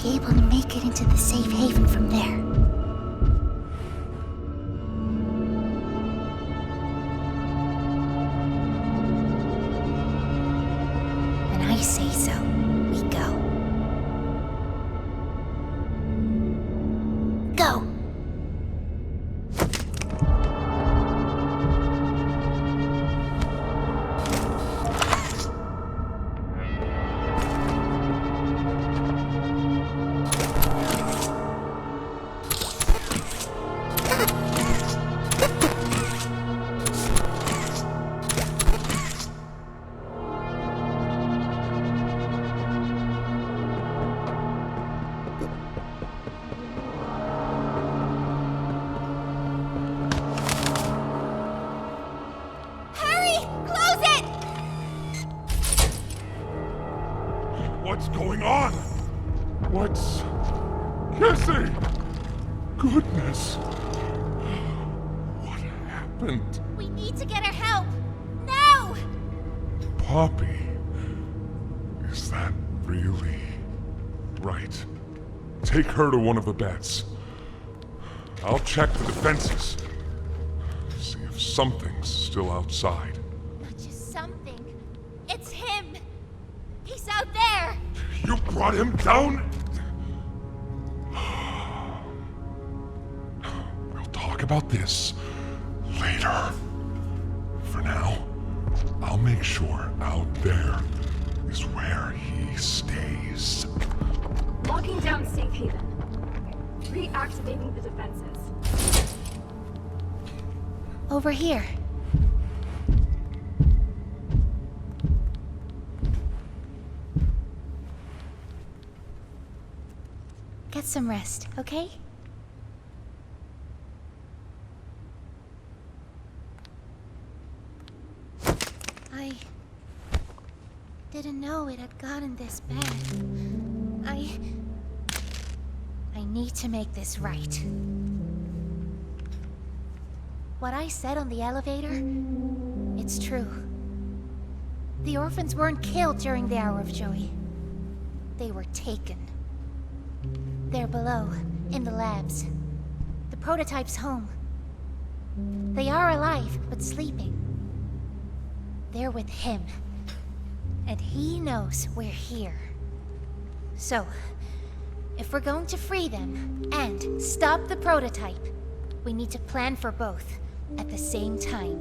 be able to make it into the safe haven from there. When I say so, we go. Go! What's going on? What's... Kissy! Goodness! What happened? We need to get her help! Now! Poppy? Is that really... right? Take her to one of the beds. I'll check the defenses. See if something's still outside. Not just something. It's him! He's out there! You brought him down? We'll talk about this later. For now, I'll make sure out there is where he stays. Locking down safe haven. Reactivating the defenses. Over here. Get some rest, okay? I didn't know it had gotten this bad. I need to make this right. What I said on the elevator, it's true. The orphans weren't killed during the Hour of Joey. They were taken. They're below, in the labs. The prototype's home. They are alive, but sleeping. They're with him. And he knows we're here. So, if we're going to free them and stop the prototype, we need to plan for both at the same time.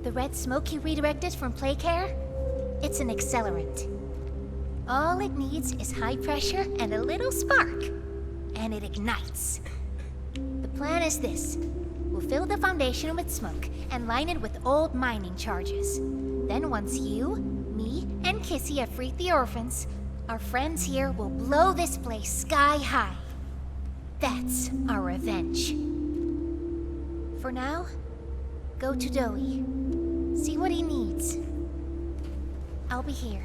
The red smoke he redirected from Playcare? It's an accelerant. All it needs is high pressure and a little spark, and it ignites. The plan is this. We'll fill the foundation with smoke and line it with old mining charges. Then once you, me, and Kissy have freed the orphans, our friends here will blow this place sky high. That's our revenge. For now, go to Doey. See what he needs. I'll be here.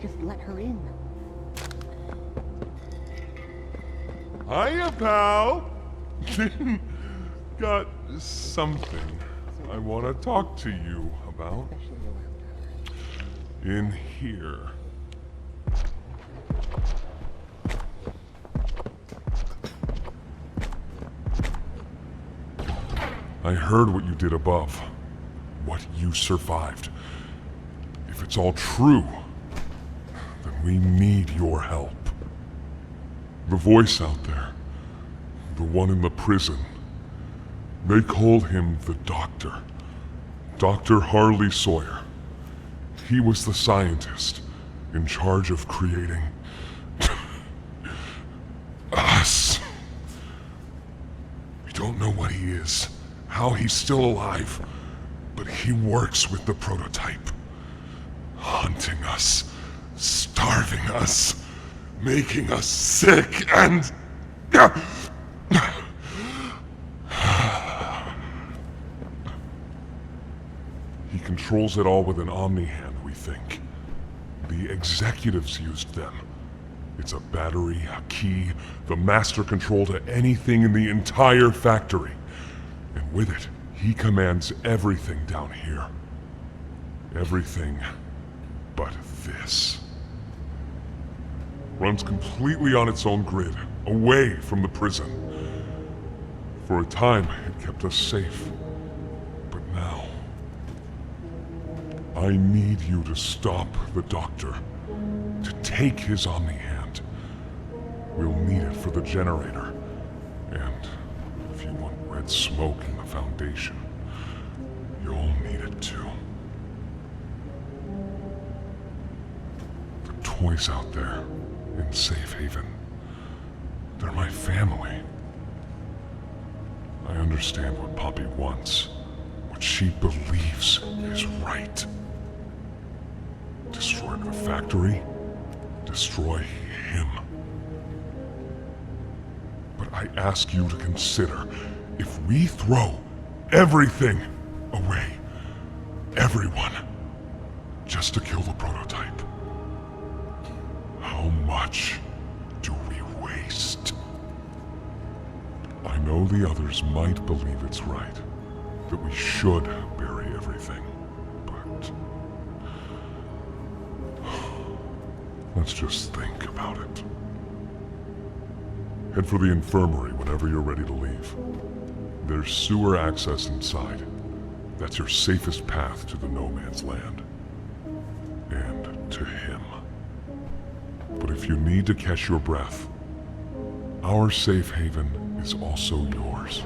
Just let her in. Hiya, pal! Got something I want to talk to you about. In here. I heard what you did above. What you survived. If it's all true, we need your help. The voice out there, the one in the prison, they called him the Doctor. Dr. Harley Sawyer. He was the scientist in charge of creating us. We don't know what he is, how he's still alive, but he works with the prototype. Hunting us, starving us, making us sick, and... He controls it all with an Omni-Hand, we think. The executives used them. It's a battery, a key, the master control to anything in the entire factory. And with it, he commands everything down here. Everything but this. Runs completely on its own grid, away from the prison. For a time, it kept us safe. But now... I need you to stop the doctor. To take his Omni-Hand. We'll need it for the generator. And if you want red smoke in the Foundation, you'll need it too. The toys out there in Safe Haven, they're my family. I understand what Poppy wants, what she believes is right. Destroy the factory, destroy him. But I ask you to consider, if we throw everything away, everyone, just to kill the prototype, how much do we waste? I know the others might believe it's right, that we should bury everything, but... let's just think about it. Head for the infirmary whenever you're ready to leave. There's sewer access inside. That's your safest path to the no man's land. And to him. But if you need to catch your breath, our safe haven is also yours.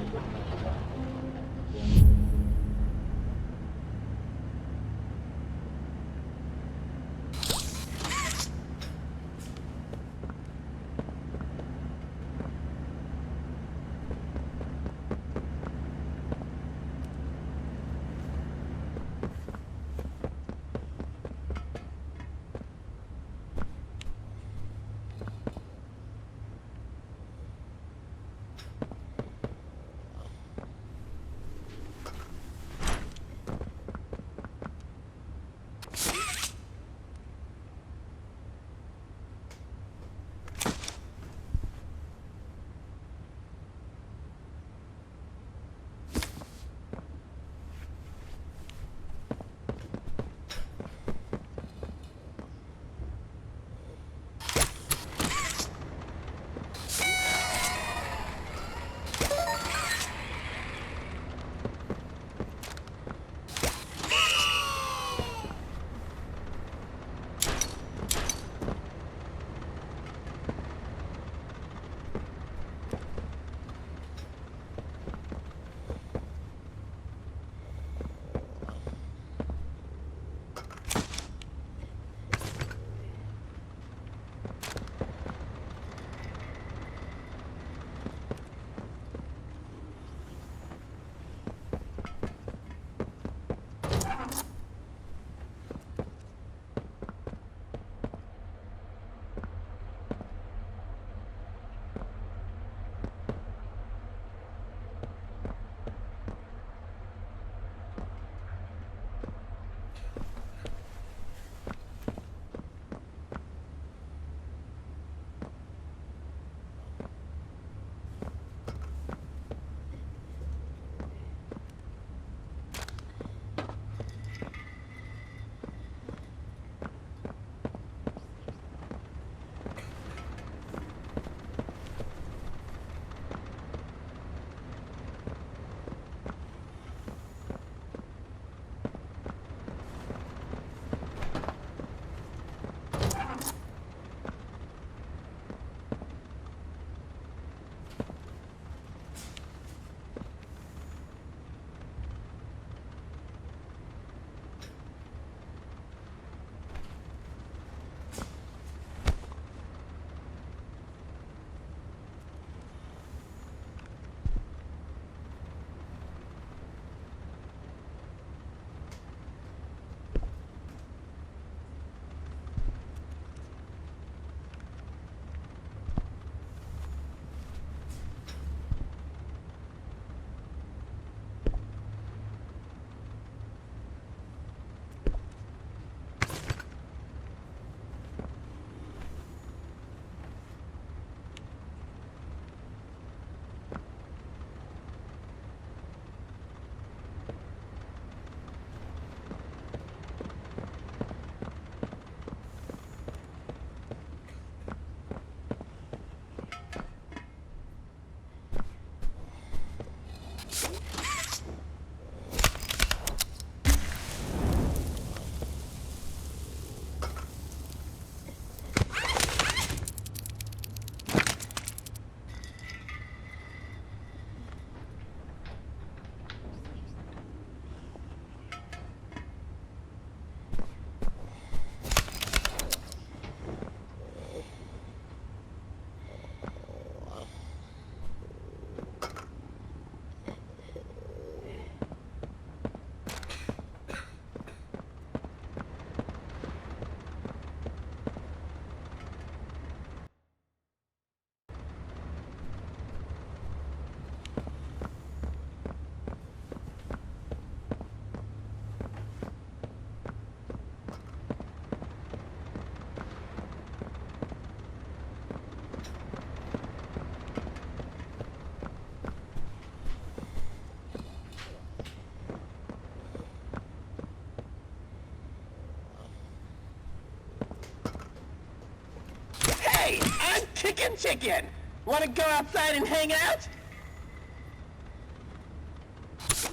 Chicken! Wanna go outside and hang out?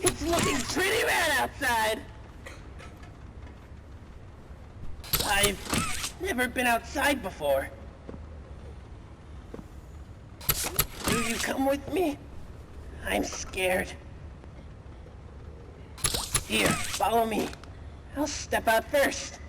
It's looking pretty bad outside! I've never been outside before. Will you come with me? I'm scared. Here, follow me. I'll step out first.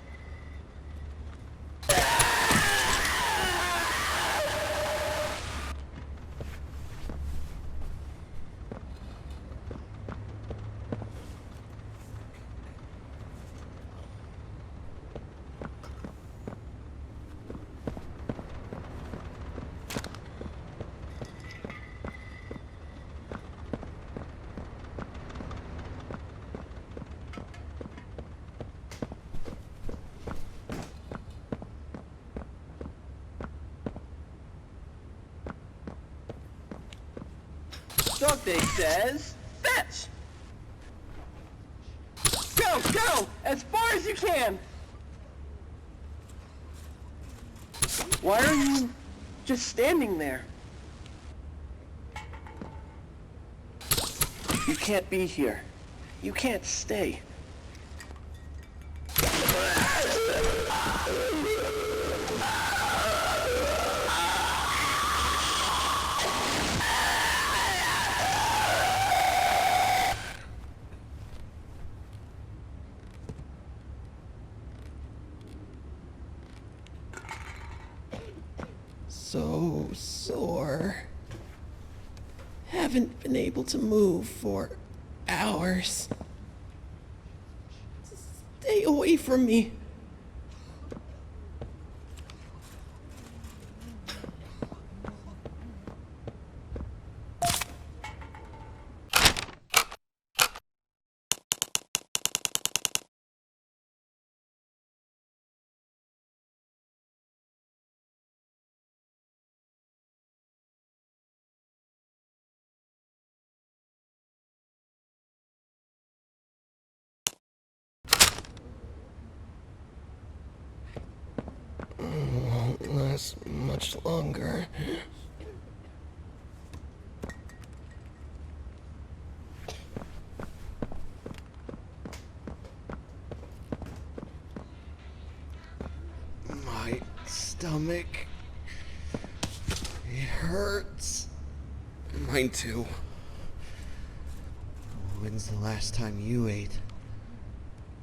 Dante says, fetch! Go! As far as you can! Why are you just standing there? You can't be here. You can't stay. So sore. Haven't been able to move for hours. Stay away from me. Won't last much longer. My stomach. It hurts. Mine too. When's the last time you ate?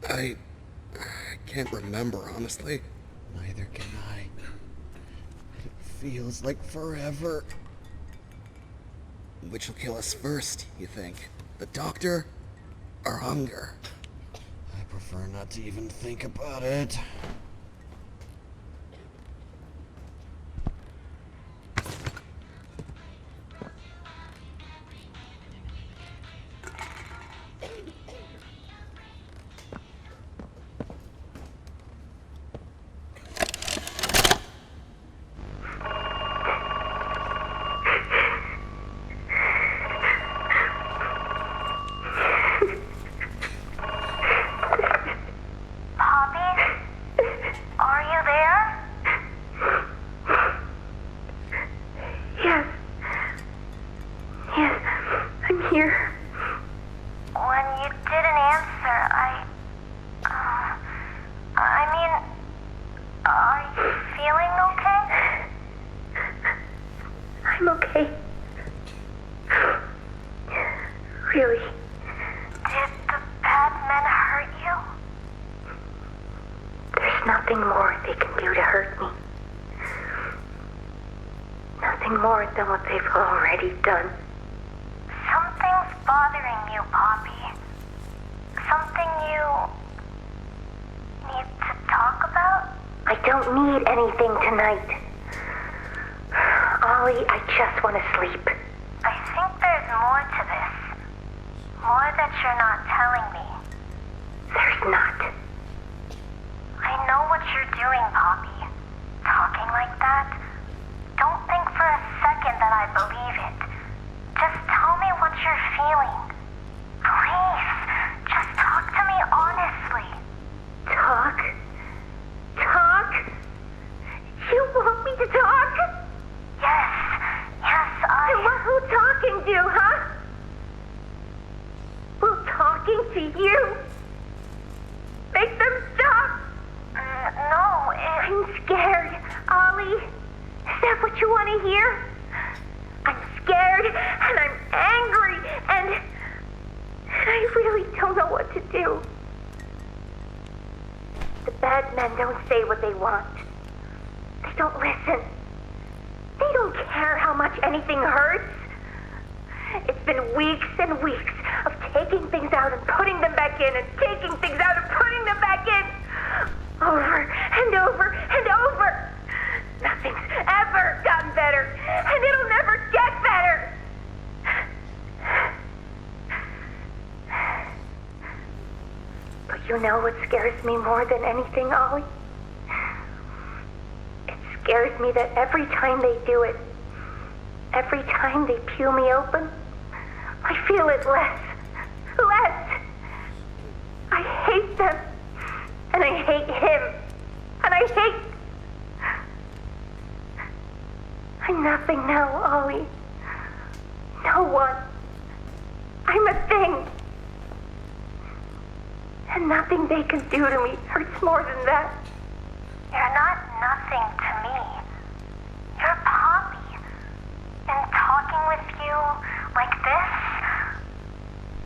I can't remember, honestly. Neither can I. It feels like forever. Which will kill us first, you think? The doctor or hunger? I prefer not to even think about it. Than what they've already done. Something's bothering you, Poppy. Something you need to talk about? I don't need anything tonight. Ollie, I just want to sleep. I think there's more to this. More that you're not telling me. There's not. I know what you're doing, Poppy. Talking like that. Don't think for a second that I believe it. Just tell me what you're feeling. Please, just talk to me honestly. Talk? Talk? You want me to talk? that what you want to hear? I'm scared, and I'm angry, and I really don't know what to do. The bad men don't say what they want. They don't listen. They don't care how much anything hurts. It's been weeks and weeks of taking things out and putting them back in, and taking things out and putting them back in. Over and over and over. Nothing's ever gotten better, and it'll never get better. But you know what scares me more than anything, Ollie? It scares me that every time they do it, every time they peel me open, I feel it less. Less. I hate them. And I hate him. And I hate... I'm nothing now, Ollie. No one. I'm a thing. And nothing they can do to me hurts more than that. You're not nothing to me. You're Poppy. And talking with you like this,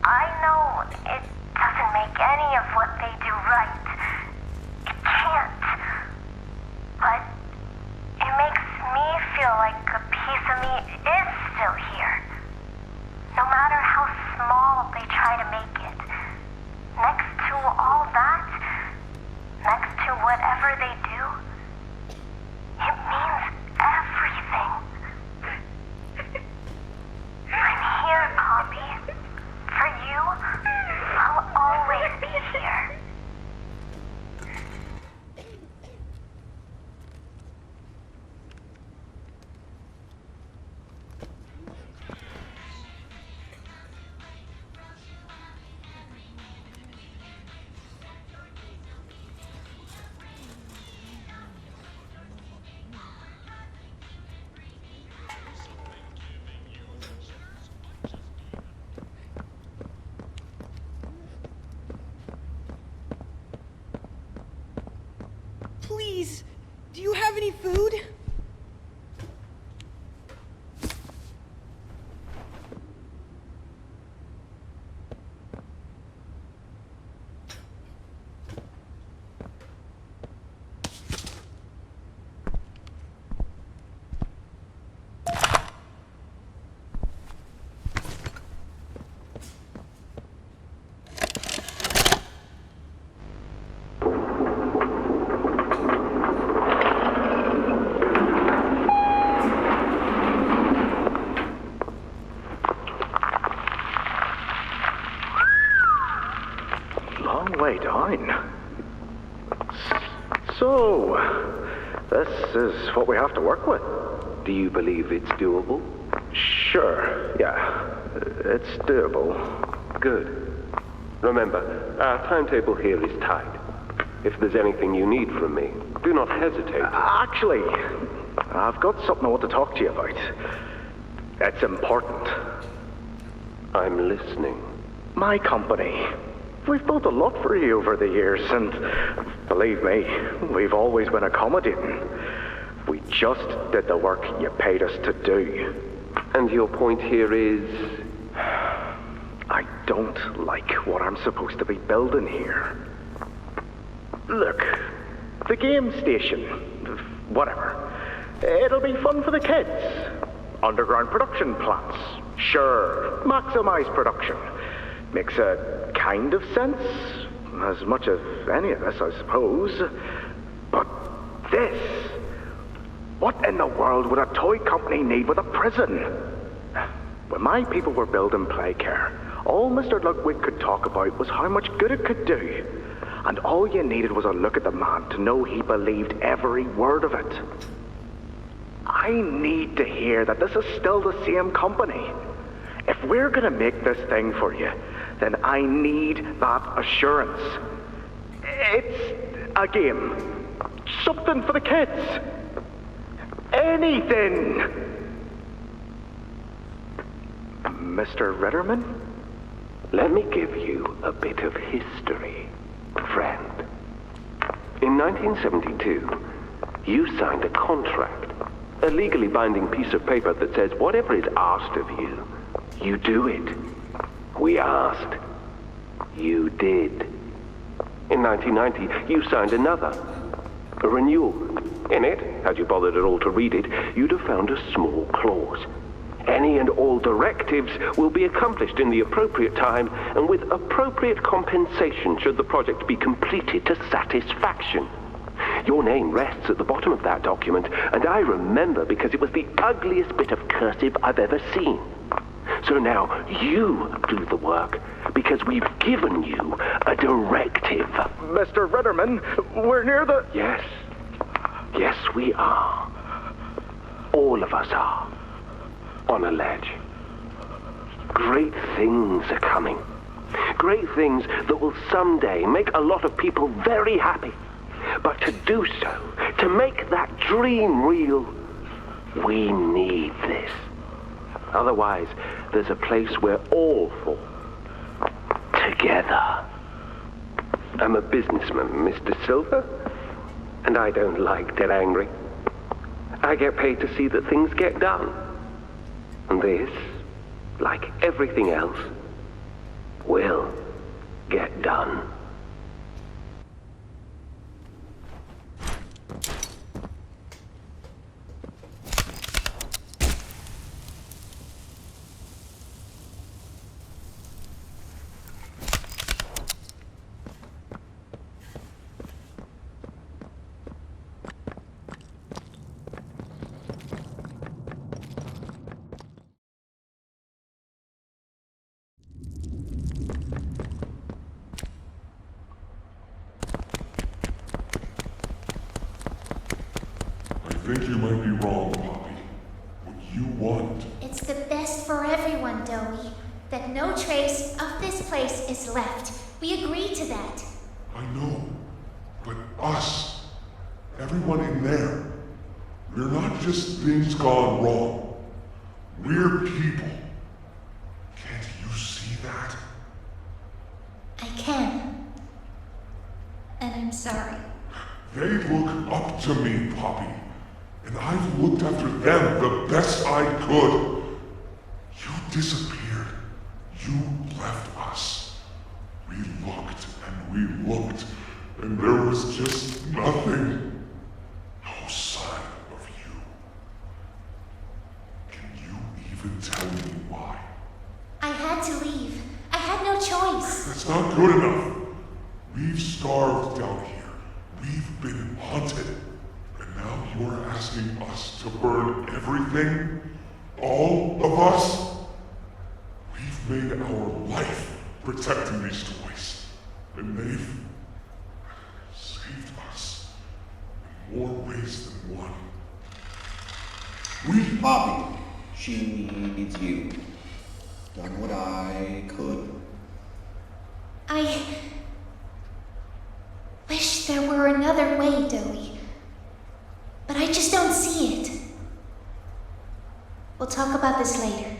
I know it doesn't make any of what they do right. It can't. But it makes me feel like a piece of me is still here. No matter how small they try to make it. Next to all that, next to whatever they do, it means everything. I'm here, Poppy. For you, I'll always be here. Please, do you have any food? Way down. So, this is what we have to work with. Do you believe it's doable? Sure, yeah. It's doable. Good. Remember, our timetable here is tight. If there's anything you need from me, do not hesitate. Actually, I've got something I want to talk to you about. It's important. I'm listening. My company. We've built a lot for you over the years, and believe me, we've always been accommodating. We just did the work you paid us to do. And your point here is? I don't like what I'm supposed to be building here. Look, the game station, whatever. It'll be fun for the kids. Underground production plants. Sure, maximize production. Makes a kind of sense, as much as any of us, I suppose. But this, what in the world would a toy company need with a prison? When my people were building Playcare, all Mr. Ludwig could talk about was how much good it could do. And all you needed was a look at the man to know he believed every word of it. I need to hear that this is still the same company. If we're gonna make this thing for you, then I need that assurance. It's a game. Something for the kids. Anything. Mr. Ritterman? Let me give you a bit of history, friend. In 1972, you signed a contract A legally binding piece of paper that says whatever is asked of you, you do it. We asked. You did. In 1990, you signed another. A renewal. In it, had you bothered at all to read it, you'd have found a small clause. Any and all directives will be accomplished in the appropriate time and with appropriate compensation should the project be completed to satisfaction. Your name rests at the bottom of that document, and I remember because it was the ugliest bit of cursive I've ever seen. So now you do the work, because we've given you a directive. Mr. Ritterman, we're near the... Yes. Yes, we are. All of us are. On a ledge. Great things are coming. Great things that will someday make a lot of people very happy. But to do so, to make that dream real, we need this. Otherwise, there's a place we're all for. Together. I'm a businessman, Mr. Silver, and I don't like dead angry. I get paid to see that things get done. And this, like everything else, will get done. I think you might be wrong, Poppy. What you want... It's the best for everyone, Doey. That no trace of this place is left. We agreed to that. I know. But us, everyone in there, we're not just things gone wrong. We're people. Can't you see that? I can. And I'm sorry. They look up to me, Poppy. And I've looked after them the best I could. You disappeared. You left us. We looked and we looked, and there was just nothing. No sign of you. Can you even tell me why? I had to leave. I had no choice. That's not good enough. We've starved down here. We've been hunted. And now you're asking us to burn everything? All of us? We've made our life protecting these toys. And they've saved us in more ways than one. We... Poppy, she needs you. Done what I could. I wish there were another way, Doey. But I just don't see it. We'll talk about this later.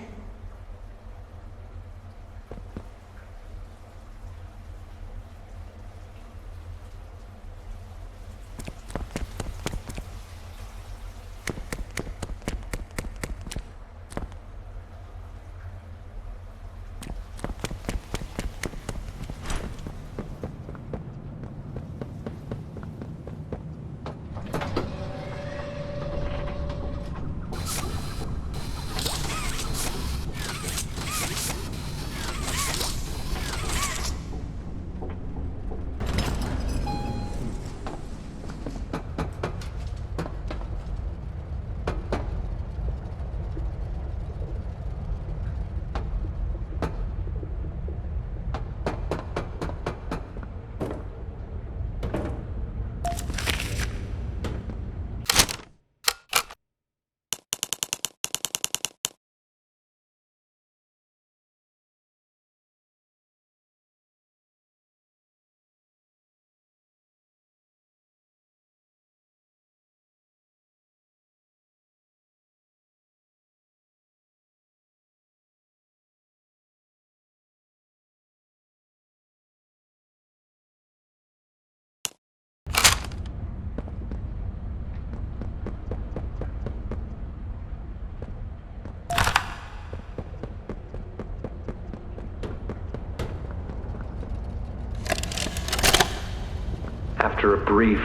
After a brief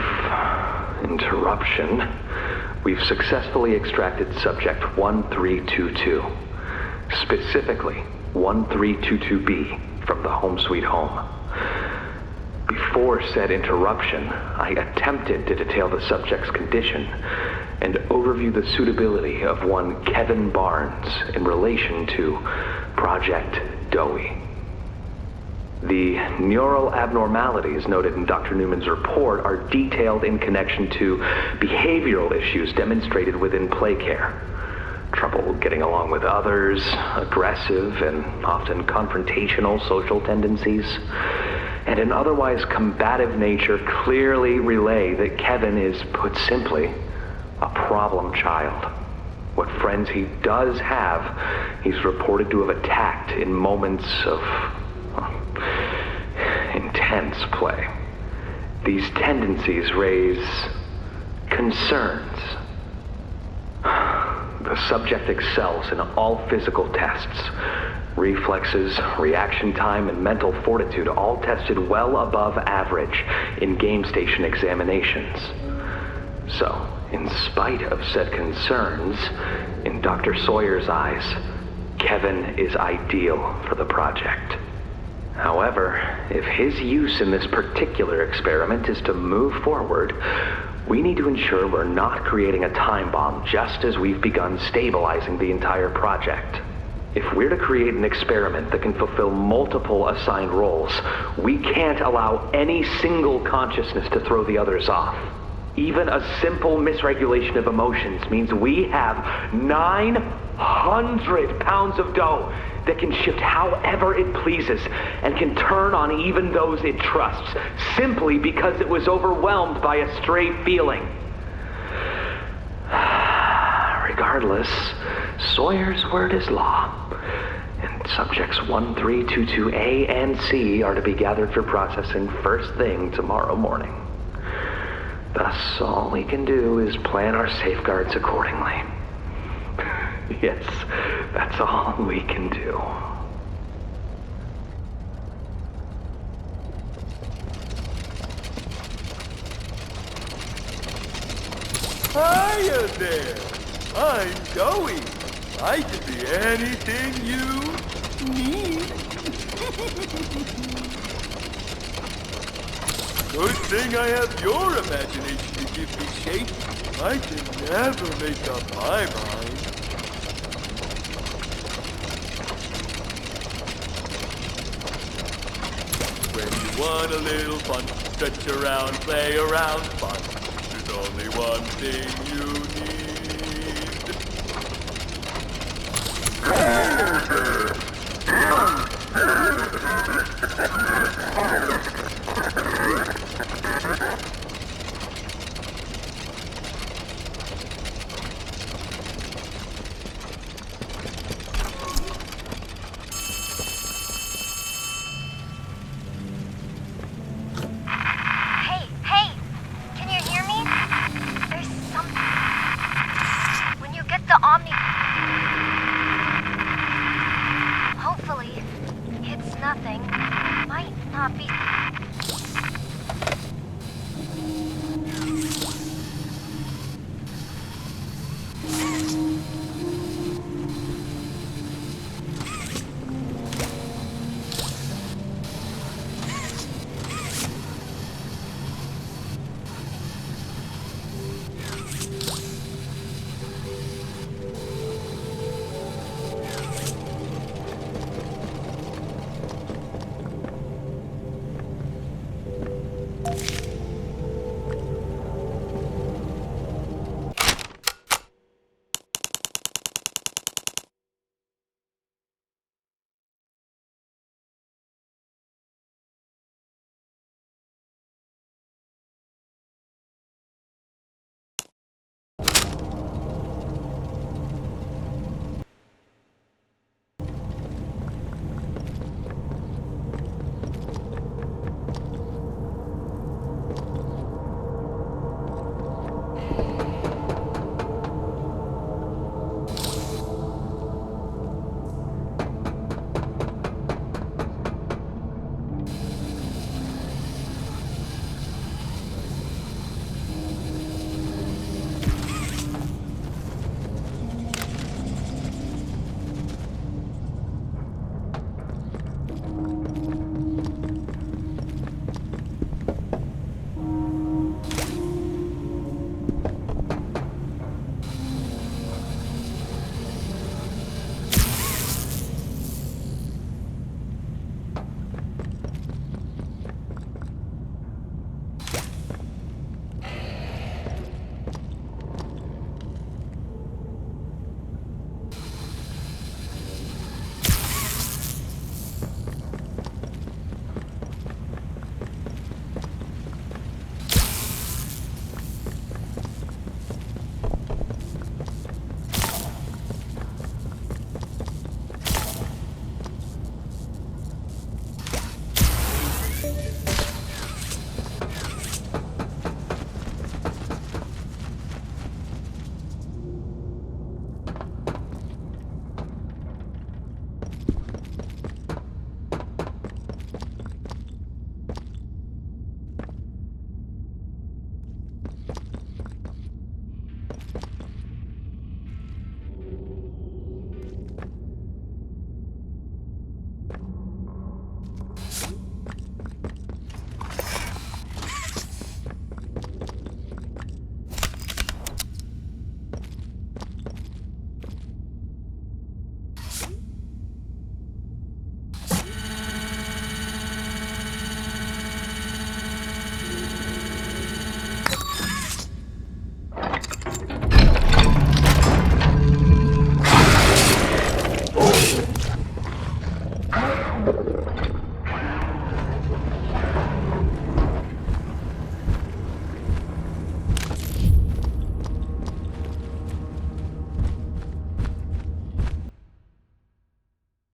interruption, we've successfully extracted subject 1322, specifically 1322B from the Home Sweet Home. Before said interruption, I attempted to detail the subject's condition and overview the suitability of one Kevin Barnes in relation to Project Doey. The neural abnormalities noted in Dr. Newman's report are detailed in connection to behavioral issues demonstrated within play care. Trouble getting along with others, aggressive and often confrontational social tendencies, and an otherwise combative nature clearly relay that Kevin is, put simply, a problem child. What friends he does have, he's reported to have attacked in moments of intense play. These tendencies raise concerns. The subject excels in all physical tests. Reflexes, reaction time, and mental fortitude all tested well above average in game station examinations. So, in spite of said concerns, in Dr. Sawyer's eyes, Kevin is ideal for the project. However, if his use in this particular experiment is to move forward, we need to ensure we're not creating a time bomb just as we've begun stabilizing the entire project. If we're to create an experiment that can fulfill multiple assigned roles, we can't allow any single consciousness to throw the others off. Even a simple misregulation of emotions means we have 900 pounds of dough that can shift however it pleases and can turn on even those it trusts, simply because it was overwhelmed by a stray feeling. Regardless, Sawyer's word is law, and subjects 1322A and C are to be gathered for processing first thing tomorrow morning. Thus, all we can do is plan our safeguards accordingly. Yes, that's all we can do. Hiya there! I'm Doey. I can be anything you need. Good thing I have your imagination to give me shape. I can never make up my mind. When you want a little fun, stretch around, play around, fun. There's only one thing you Hey, can you hear me? There's something. When you get the Omni... Hopefully, it's nothing. Might not be...